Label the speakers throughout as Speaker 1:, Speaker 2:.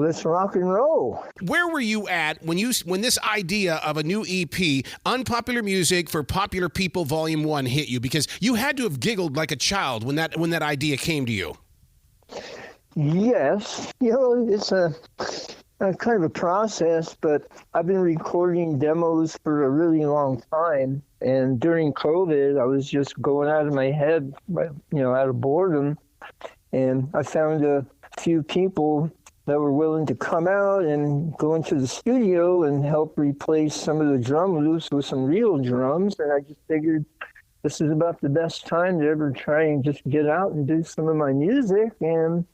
Speaker 1: let's rock and roll.
Speaker 2: Where were you at when this idea of a new EP, Unpopular Music for Popular People Volume 1 hit you? Because you had to have giggled like a child when that idea came to you.
Speaker 1: Yes, it's a kind of a process, but I've been recording demos for a really long time. And during COVID, I was just going out of my head, out of boredom. And I found a few people that were willing to come out and go into the studio and help replace some of the drum loops with some real drums. And I just figured this is about the best time to ever try and just get out and do some of my music. And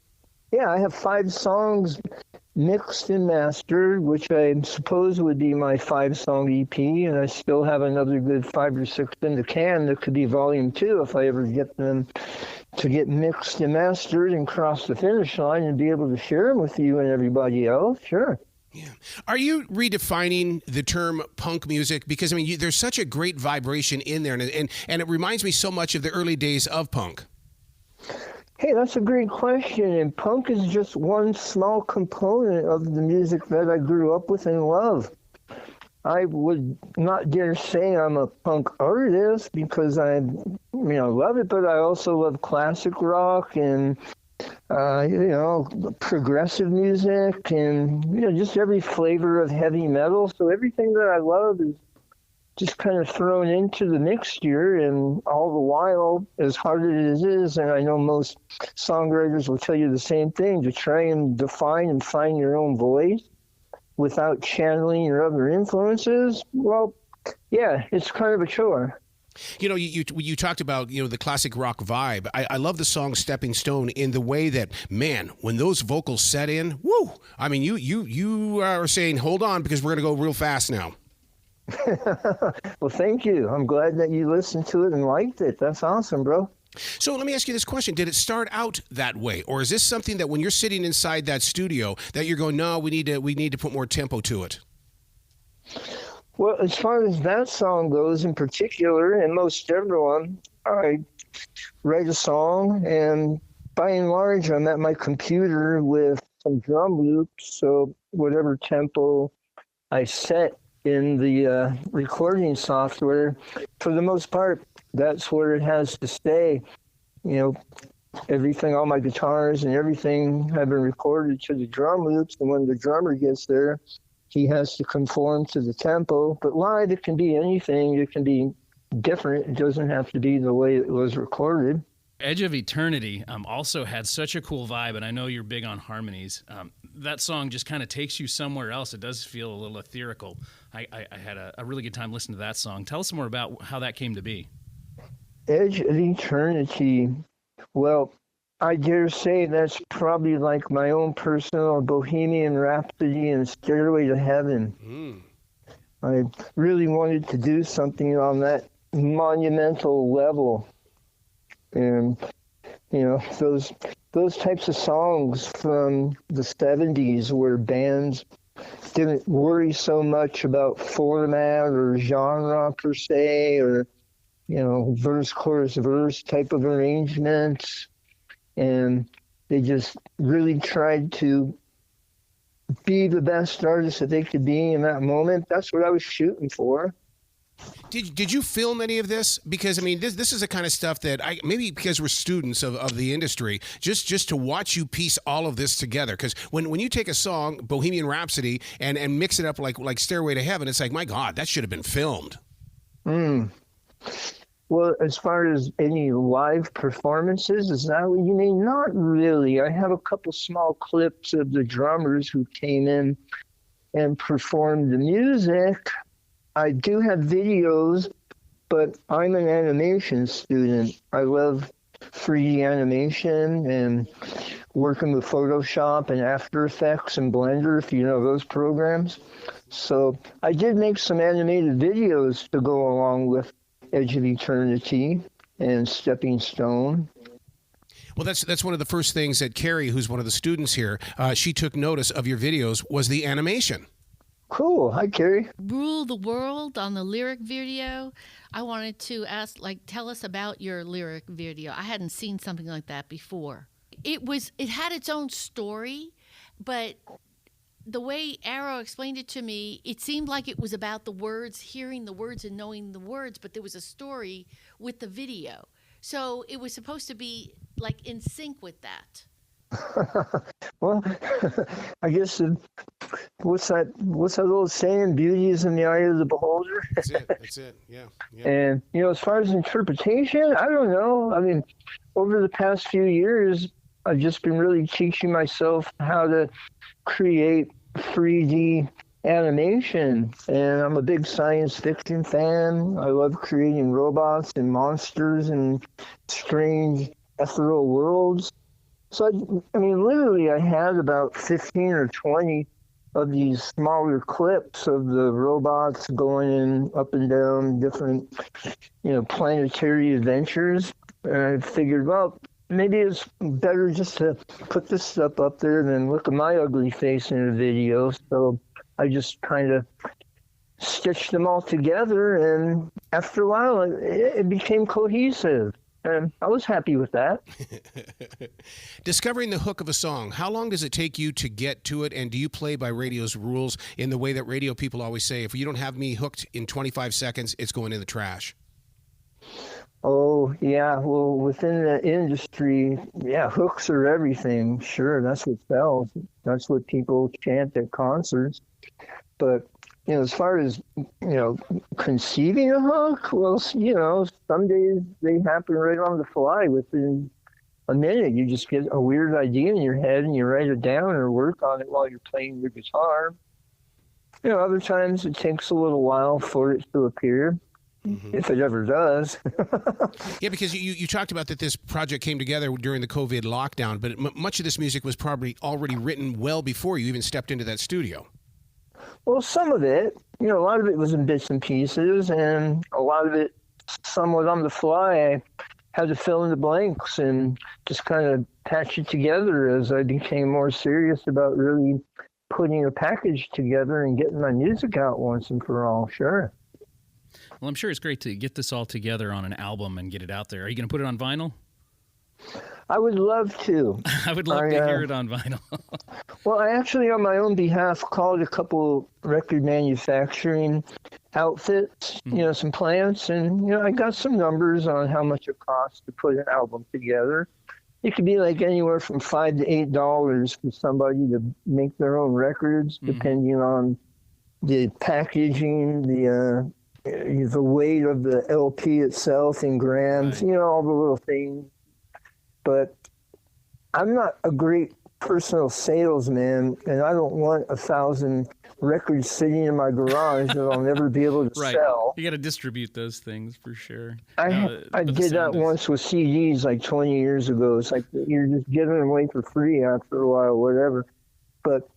Speaker 1: yeah, I have 5 songs mixed and mastered, which I suppose would be my 5-song EP, and I still have another good 5 or 6 in the can that could be Volume 2 if I ever get them to get mixed and mastered and cross the finish line and be able to share them with you and everybody else. Sure.
Speaker 2: Yeah. Are you redefining the term punk music? Because, there's such a great vibration in there, and it reminds me so much of the early days of punk.
Speaker 1: Hey, that's a great question, and punk is just one small component of the music that I grew up with and love. I would not dare say I'm a punk artist because I love it, but I also love classic rock and, progressive music and, just every flavor of heavy metal. So everything that I love is just kind of thrown into the mixture, and all the while, as hard as it is, and I know most songwriters will tell you the same thing, to try and define and find your own voice without channeling your other influences, well, yeah, it's kind of a chore.
Speaker 2: You talked about, the classic rock vibe. I love the song Stepping Stone in the way that, man, when those vocals set in, woo! You are saying, hold on, because we're going to go real fast now.
Speaker 1: Well, thank you. I'm glad that you listened to it and liked it. That's awesome, bro.
Speaker 2: So let me ask you this question. Did it start out that way? Or is this something that when you're sitting inside that studio that you're going, no, we need to put more tempo to it?
Speaker 1: Well, as far as that song goes in particular, and most everyone, I write a song, and by and large, I'm at my computer with some drum loops. So whatever tempo I set in the recording software, for the most part, that's where it has to stay. Everything, all my guitars and everything have been recorded to the drum loops, and when the drummer gets there, he has to conform to the tempo. But live, it can be anything. It can be different. It doesn't have to be the way it was recorded.
Speaker 3: Edge of Eternity also had such a cool vibe, and I know you're big on harmonies. That song just kind of takes you somewhere else. It does feel a little ethereal. I had a really good time listening to that song. Tell us more about how that came to be.
Speaker 1: Edge of Eternity. Well, I dare say that's probably like my own personal Bohemian Rhapsody and Stairway to Heaven. I really wanted to do something on that monumental level. And, those types of songs from the 70s where bands didn't worry so much about format or genre per se, or, verse, chorus, verse type of arrangements. And they just really tried to be the best artist that they could be in that moment. That's what I was shooting for.
Speaker 2: Did you film any of this? Because this is the kind of stuff that maybe because we're students of the industry, just to watch you piece all of this together. Because when you take a song, Bohemian Rhapsody, and mix it up like Stairway to Heaven, it's like, my God, that should have been filmed.
Speaker 1: Well, as far as any live performances, is that what you mean? Not really. I have a couple small clips of the drummers who came in and performed the music. I do have videos, but I'm an animation student. I love 3D animation and working with Photoshop and After Effects and Blender, if you know those programs. So I did make some animated videos to go along with Edge of Eternity and Stepping Stone.
Speaker 2: Well, that's one of the first things that Carrie, who's one of the students here, she took notice of your videos, was the animation.
Speaker 1: Cool. Hi, Carrie.
Speaker 4: Rule the World on the lyric video. I wanted to ask, tell us about your lyric video. I hadn't seen something like that before. It had its own story, but the way Arrow explained it to me, it seemed like it was about the words, hearing the words and knowing the words, but there was a story with the video. So it was supposed to be like in sync with that.
Speaker 1: Well, I guess what's that little saying? Beauty is in the eye of the beholder.
Speaker 2: That's it. That's it. Yeah.
Speaker 1: And as far as interpretation, I don't know. I mean, over the past few years, I've just been really teaching myself how to create 3D animation, and I'm a big science fiction fan. I love creating robots and monsters and strange ethereal worlds. So, I mean, literally, I had about 15 or 20 of these smaller clips of the robots going in up and down different, planetary adventures. And I figured, well, maybe it's better just to put this stuff up there than look at my ugly face in a video. So I just kind of stitched them all together, and after a while, it became cohesive. And I was happy with that.
Speaker 2: Discovering the hook of a song, how long does it take you to get to it? And do you play by radio's rules in the way that radio people always say, if you don't have me hooked in 25 seconds, it's going in the trash?
Speaker 1: Oh, yeah. Well, within the industry, hooks are everything. Sure, that's what sells. That's what people chant at concerts. But as far as, conceiving a hook, well, some days they happen right on the fly within a minute. You just get a weird idea in your head and you write it down or work on it while you're playing your guitar. Other times it takes a little while for it to appear, if it ever does.
Speaker 2: Yeah, because you talked about that this project came together during the COVID lockdown, but much of this music was probably already written well before you even stepped into that studio.
Speaker 1: Well, some of it, a lot of it was in bits and pieces, and a lot of it somewhat on the fly. I had to fill in the blanks and just kind of patch it together as I became more serious about really putting a package together and getting my music out once and for all. Sure.
Speaker 3: Well, I'm sure it's great to get this all together on an album and get it out there. Are you going to put it on vinyl?
Speaker 1: I would love to.
Speaker 3: I would love to hear it on vinyl.
Speaker 1: Well, I actually, on my own behalf, called a couple record manufacturing outfits, some plants, and, I got some numbers on how much it costs to put an album together. It could be like anywhere from $5 to $8 for somebody to make their own records, depending on the packaging, the weight of the LP itself in grams, all the little things. But I'm not a great personal salesman, and I don't want 1,000 records sitting in my garage that I'll never be able to sell.
Speaker 3: You got to distribute those things for sure.
Speaker 1: I did that once with CDs like 20 years ago. It's like you're just giving them away for free after a while, whatever. But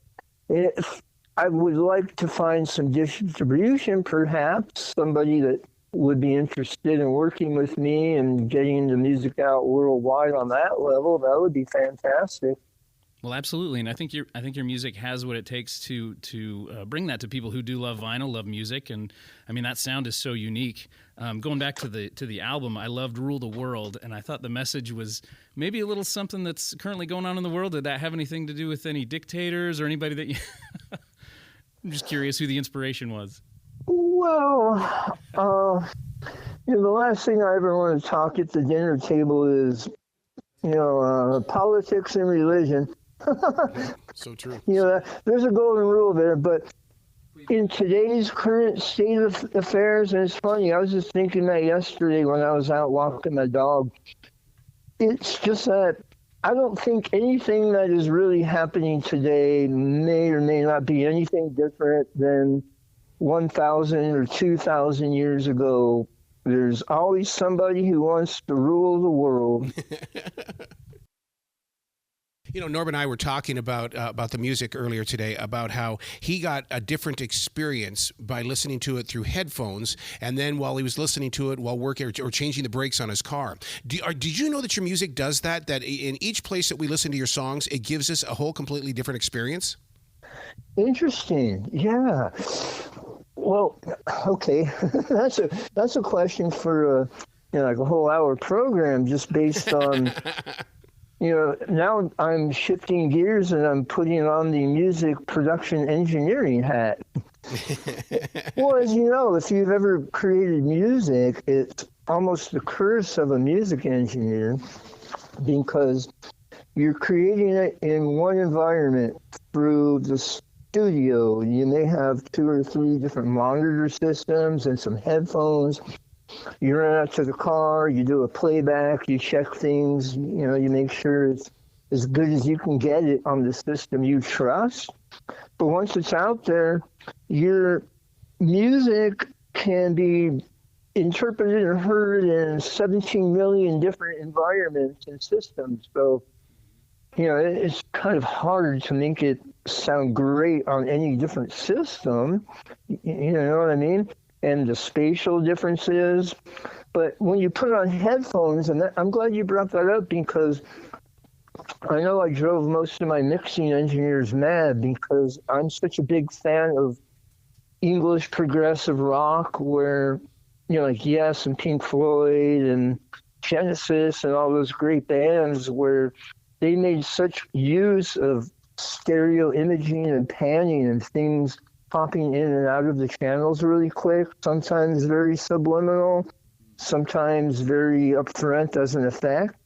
Speaker 1: I would like to find some distribution, perhaps somebody that would be interested in working with me and getting the music out worldwide on that level. That would be fantastic.
Speaker 3: Well, absolutely, and I think your music has what it takes to bring that to people who do love vinyl, love music, and I mean that sound is so unique. Going back to the album, I loved "Rule the World," and I thought the message was maybe a little something that's currently going on in the world. Did that have anything to do with any dictators or anybody that you? I'm just curious who the inspiration was.
Speaker 1: Well, the last thing I ever want to talk at the dinner table is, politics and religion.
Speaker 2: So true.
Speaker 1: There's a golden rule there, but in today's current state of affairs, and it's funny, I was just thinking that yesterday when I was out walking my dog. It's just that I don't think anything that is really happening today may or may not be anything different than 1,000 or 2,000 years ago. There's always somebody who wants to rule the world.
Speaker 2: Norm and I were talking about the music earlier today, about how he got a different experience by listening to it through headphones, and then while he was listening to it while working or changing the brakes on his car. Did you know that your music does that? That in each place that we listen to your songs, it gives us a whole completely different experience?
Speaker 1: Interesting. Yeah. Well, okay. that's a question for like a whole hour program, just based on now I'm shifting gears and I'm putting on the music production engineering hat. Well, as you know, if you've ever created music, it's almost the curse of a music engineer because you're creating it in one environment through the studio. You may have 2 or 3 different monitor systems and some headphones. You run out to the car, you do a playback, you check things, you make sure it's as good as you can get it on the system you trust. But once it's out there, your music can be interpreted and heard in 17 million different environments and systems. So, it's kind of hard to make it sound great on any different system. You know what I mean? And the spatial differences. But when you put on headphones, and I'm glad you brought that up because I know I drove most of my mixing engineers mad because I'm such a big fan of English progressive rock where, like Yes and Pink Floyd and Genesis and all those great bands where they made such use of stereo imaging and panning and things popping in and out of the channels really quick, sometimes very subliminal, sometimes very upfront as an effect.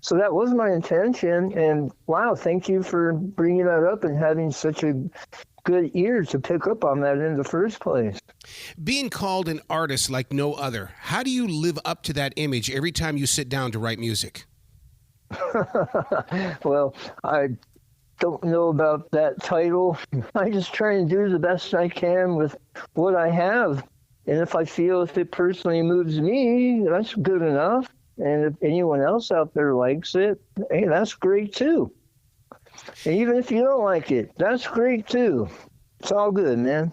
Speaker 1: So that was my intention. And wow, thank you for bringing that up and having such a good ear to pick up on that in the first place.
Speaker 2: Being called an artist like no other, how do you live up to that image every time you sit down to write music?
Speaker 1: Well, I don't know about that title. I just try and do the best I can with what I have. And if I feel if it personally moves me, that's good enough. And if anyone else out there likes it, hey, that's great too. And even if you don't like it, that's great too. It's all good, man.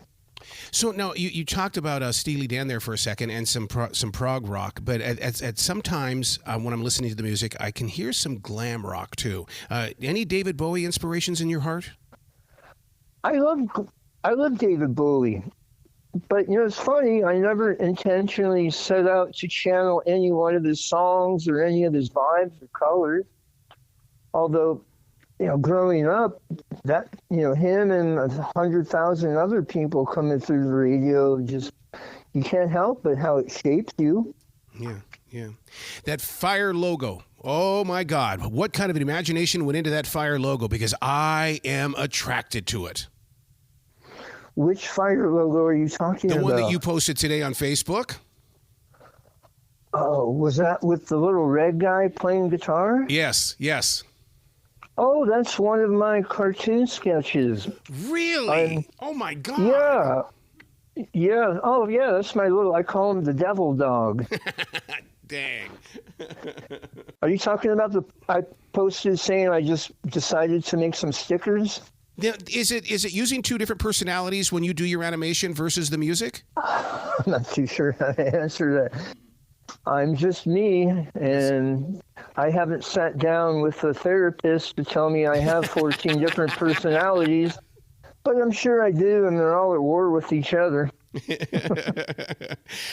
Speaker 2: So now you talked about Steely Dan there for a second and some prog rock, but at sometimes when I'm listening to the music, I can hear some glam rock too. Any David Bowie inspirations in your heart?
Speaker 1: I love David Bowie, but it's funny. I never intentionally set out to channel any one of his songs or any of his vibes or colors. Although, growing up, that, him and 100,000 other people coming through the radio, just, you can't help but how it shapes you.
Speaker 2: Yeah. That Fire logo. Oh, my God. What kind of an imagination went into that Fire logo? Because I am attracted to it.
Speaker 1: Which Fire logo are you talking about?
Speaker 2: The one that you posted today on Facebook?
Speaker 1: Oh, was that with the little red guy playing guitar?
Speaker 2: Yes.
Speaker 1: Oh, that's one of my cartoon sketches.
Speaker 2: Really? Oh, my God.
Speaker 1: Yeah. Oh, yeah, that's I call him the devil dog.
Speaker 2: Dang.
Speaker 1: Are you talking about I posted saying I just decided to make some stickers?
Speaker 2: Now, is it using 2 different personalities when you do your animation versus the music?
Speaker 1: I'm not too sure how to answer that. I'm just me, and I haven't sat down with a therapist to tell me I have 14 different personalities, but I'm sure I do, and they're all at war with each other.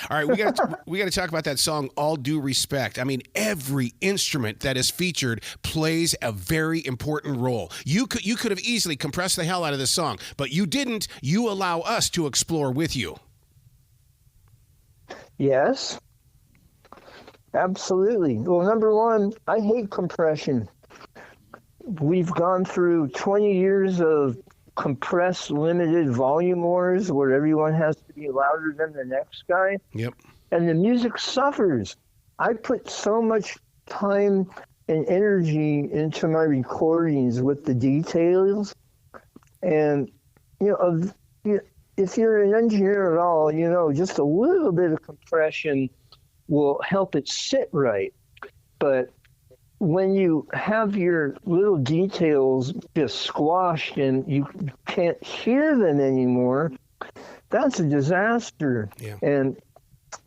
Speaker 2: All right, we got to talk about that song, All Due Respect. I mean, every instrument that is featured plays a very important role. You could have easily compressed the hell out of this song, but you didn't. You allow us to explore with you.
Speaker 1: Yes. Absolutely. Well, number one, I hate compression. We've gone through 20 years of compressed, limited volume wars where everyone has to be louder than the next guy.
Speaker 2: Yep.
Speaker 1: And the music suffers. I put so much time and energy into my recordings with the details. And, if you're an engineer at all, just a little bit of compression will help it sit right. But when you have your little details just squashed and you can't hear them anymore, that's a disaster.
Speaker 2: Yeah.
Speaker 1: And,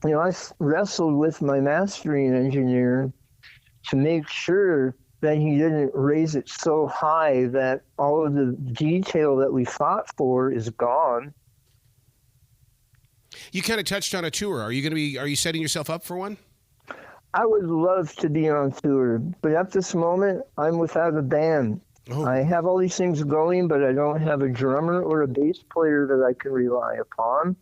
Speaker 1: I wrestled with my mastering engineer to make sure that he didn't raise it so high that all of the detail that we fought for is gone.
Speaker 2: You kind of touched on a tour. Are you setting yourself up for one?
Speaker 1: I would love to be on tour, but at this moment, I'm without a band.
Speaker 2: Oh.
Speaker 1: I have all these things going, but I don't have a drummer or a bass player that I can rely upon.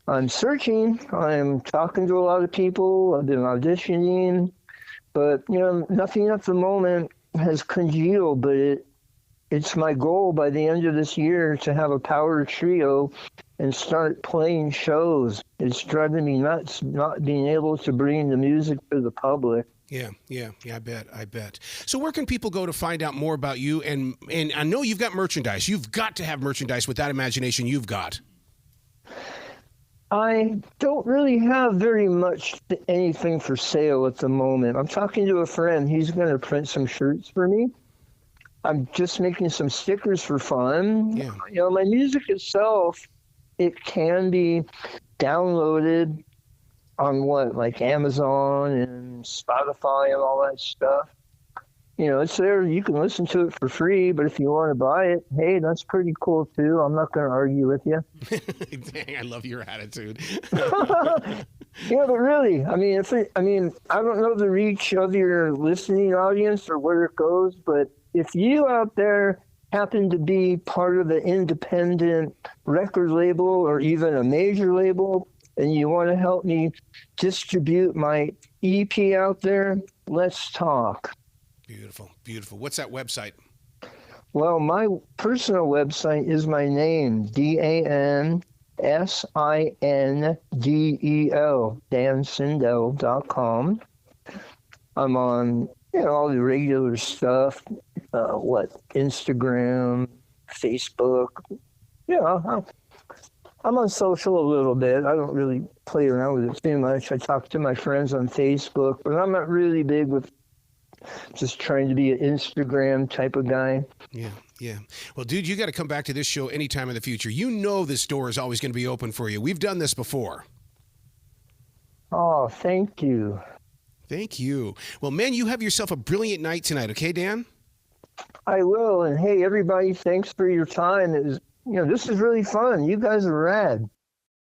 Speaker 1: I'm searching. I'm talking to a lot of people. I've been auditioning, but nothing at the moment has congealed. But it's my goal by the end of this year to have a power trio and start playing shows. It's driving me nuts not being able to bring the music to the public.
Speaker 2: Yeah, I bet. So where can people go to find out more about you? And I know you've got merchandise. You've got to have merchandise with that imagination you've got.
Speaker 1: I don't really have very much anything for sale at the moment. I'm talking to a friend. He's going to print some shirts for me. I'm just making some stickers for fun.
Speaker 2: Yeah.
Speaker 1: My music itself, it can be downloaded on like Amazon and Spotify and all that stuff. It's there. You can listen to it for free, but if you want to buy it, hey, that's pretty cool too. I'm not going to argue with you.
Speaker 2: Dang, I love your attitude.
Speaker 1: Yeah, but really, I don't know the reach of your listening audience or where it goes, but if you out there happen to be part of an independent record label or even a major label, and you want to help me distribute my EP out there, let's talk.
Speaker 2: Beautiful. What's that website?
Speaker 1: Well, my personal website is my name, DANSINDEL, DanSindel.com. I'm on, all the regular stuff, Instagram, Facebook. I'm on social a little bit. I don't really play around with it too much. I talk to my friends on Facebook, but I'm not really big with just trying to be an Instagram type of guy.
Speaker 2: Yeah. Well, dude, you got to come back to this show anytime in the future. This door is always going to be open for you. We've done this before.
Speaker 1: Oh, thank you.
Speaker 2: Thank you. Well, man, you have yourself a brilliant night tonight, okay, Dan?
Speaker 1: I will. And hey, everybody, thanks for your time. This is really fun. You guys are rad.